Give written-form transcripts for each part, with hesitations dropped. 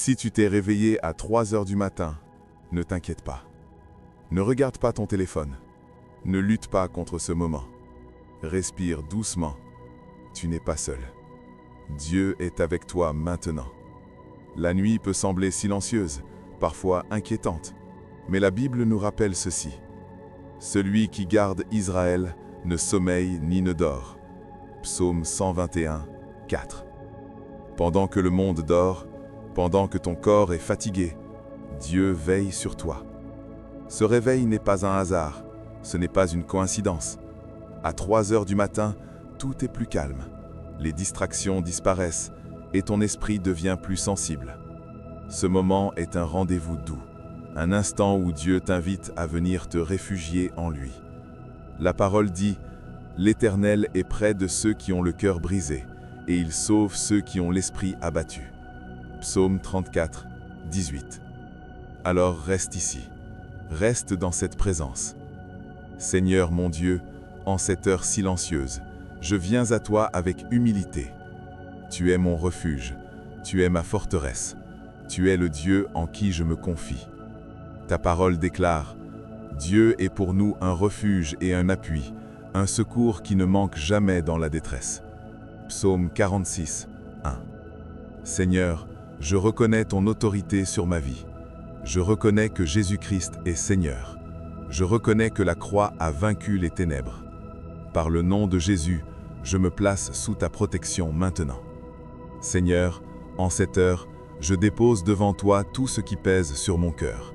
Si tu t'es réveillé à 3 heures du matin, ne t'inquiète pas. Ne regarde pas ton téléphone. Ne lutte pas contre ce moment. Respire doucement. Tu n'es pas seul. Dieu est avec toi maintenant. La nuit peut sembler silencieuse, parfois inquiétante, mais la Bible nous rappelle ceci. Celui qui garde Israël ne sommeille ni ne dort. Psaume 121, 4. Pendant que le monde dort, pendant que ton corps est fatigué, Dieu veille sur toi. Ce réveil n'est pas un hasard, ce n'est pas une coïncidence. À 3 heures du matin, tout est plus calme. Les distractions disparaissent et ton esprit devient plus sensible. Ce moment est un rendez-vous doux, un instant où Dieu t'invite à venir te réfugier en lui. La parole dit « L'Éternel est près de ceux qui ont le cœur brisé, et il sauve ceux qui ont l'esprit abattu. » Psaume 34, 18. Alors reste ici, reste dans cette présence. Seigneur mon Dieu, en cette heure silencieuse, je viens à toi avec humilité. Tu es mon refuge, tu es ma forteresse, tu es le Dieu en qui je me confie. Ta parole déclare, Dieu est pour nous un refuge et un appui, un secours qui ne manque jamais dans la détresse. Psaume 46, 1. Seigneur, je reconnais ton autorité sur ma vie. Je reconnais que Jésus-Christ est Seigneur. Je reconnais que la croix a vaincu les ténèbres. Par le nom de Jésus, je me place sous ta protection maintenant. Seigneur, en cette heure, je dépose devant toi tout ce qui pèse sur mon cœur.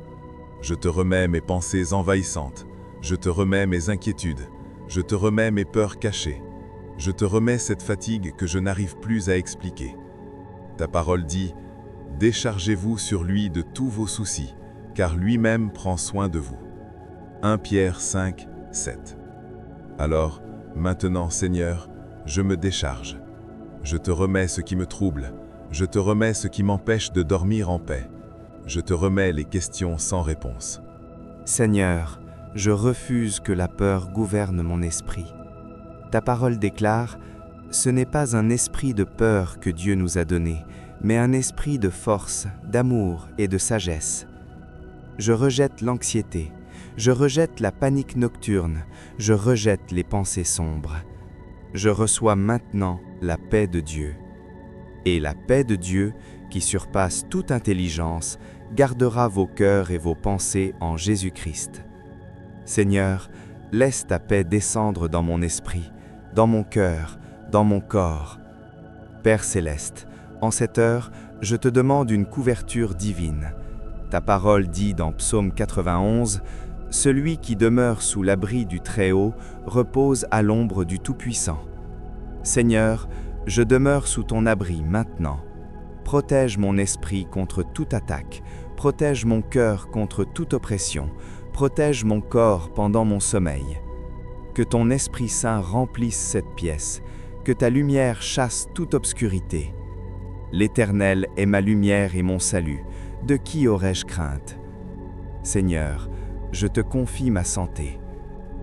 Je te remets mes pensées envahissantes, je te remets mes inquiétudes, je te remets mes peurs cachées, je te remets cette fatigue que je n'arrive plus à expliquer. Ta parole dit, « Déchargez-vous sur lui de tous vos soucis, car lui-même prend soin de vous. » 1 Pierre 5, 7. Alors, maintenant Seigneur, je me décharge. Je te remets ce qui me trouble, je te remets ce qui m'empêche de dormir en paix. Je te remets les questions sans réponse. Seigneur, je refuse que la peur gouverne mon esprit. Ta parole déclare, « Ce n'est pas un esprit de peur que Dieu nous a donné, mais un esprit de force, d'amour et de sagesse. » Je rejette l'anxiété, je rejette la panique nocturne, je rejette les pensées sombres. Je reçois maintenant la paix de Dieu. Et la paix de Dieu, qui surpasse toute intelligence, gardera vos cœurs et vos pensées en Jésus-Christ. Seigneur, laisse ta paix descendre dans mon esprit, dans mon cœur, dans mon corps. Père céleste, en cette heure, je te demande une couverture divine. Ta parole dit dans Psaume 91, « Celui qui demeure sous l'abri du Très-Haut repose à l'ombre du Tout-Puissant. » Seigneur, je demeure sous ton abri maintenant. Protège mon esprit contre toute attaque, protège mon cœur contre toute oppression, protège mon corps pendant mon sommeil. Que ton Esprit Saint remplisse cette pièce, que ta lumière chasse toute obscurité. L'Éternel est ma lumière et mon salut, de qui aurais-je crainte? Seigneur, je te confie ma santé.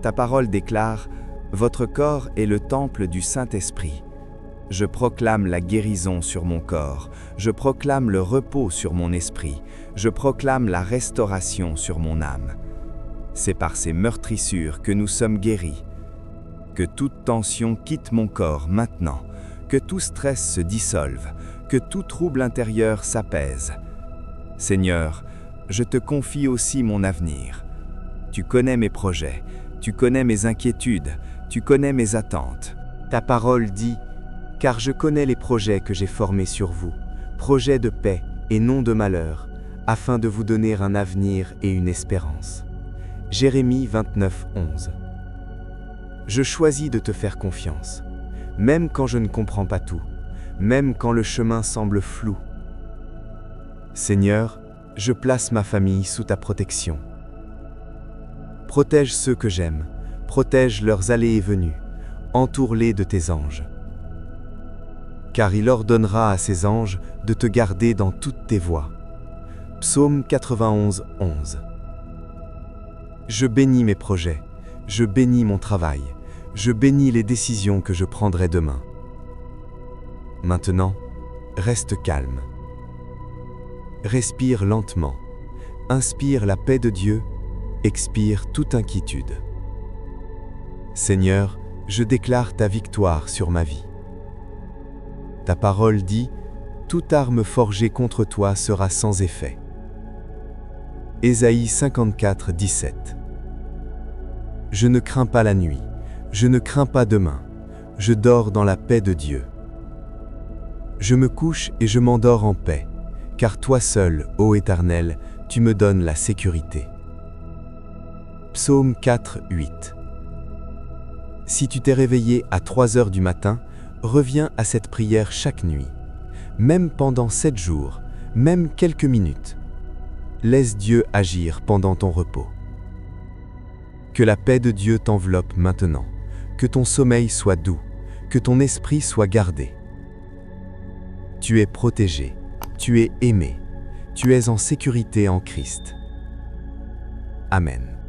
Ta parole déclare, « Votre corps est le temple du Saint-Esprit. » Je proclame la guérison sur mon corps, je proclame le repos sur mon esprit, je proclame la restauration sur mon âme. C'est par ces meurtrissures que nous sommes guéris. Que toute tension quitte mon corps maintenant, que tout stress se dissolve, que tout trouble intérieur s'apaise. Seigneur, je te confie aussi mon avenir. Tu connais mes projets, tu connais mes inquiétudes, tu connais mes attentes. Ta parole dit, « Car je connais les projets que j'ai formés sur vous, projets de paix et non de malheur, afin de vous donner un avenir et une espérance. » Jérémie 29, 11. Je choisis de te faire confiance, même quand je ne comprends pas tout, même quand le chemin semble flou. Seigneur, je place ma famille sous ta protection. Protège ceux que j'aime, protège leurs allées et venues, entoure-les de tes anges. Car il ordonnera à ses anges de te garder dans toutes tes voies. Psaume 91, 11. Je bénis mes projets, je bénis mon travail, je bénis les décisions que je prendrai demain. Maintenant, reste calme. Respire lentement. Inspire la paix de Dieu. Expire toute inquiétude. Seigneur, je déclare ta victoire sur ma vie. Ta parole dit, toute arme forgée contre toi sera sans effet. Ésaïe 54, 17. Je ne crains pas la nuit, je ne crains pas demain, je dors dans la paix de Dieu. Je me couche et je m'endors en paix, car toi seul, ô Éternel, tu me donnes la sécurité. Psaume 4, 8. Si tu t'es réveillé à 3 heures du matin, reviens à cette prière chaque nuit, même pendant 7 jours, même quelques minutes. Laisse Dieu agir pendant ton repos. Que la paix de Dieu t'enveloppe maintenant, que ton sommeil soit doux, que ton esprit soit gardé. Tu es protégé, tu es aimé, tu es en sécurité en Christ. Amen.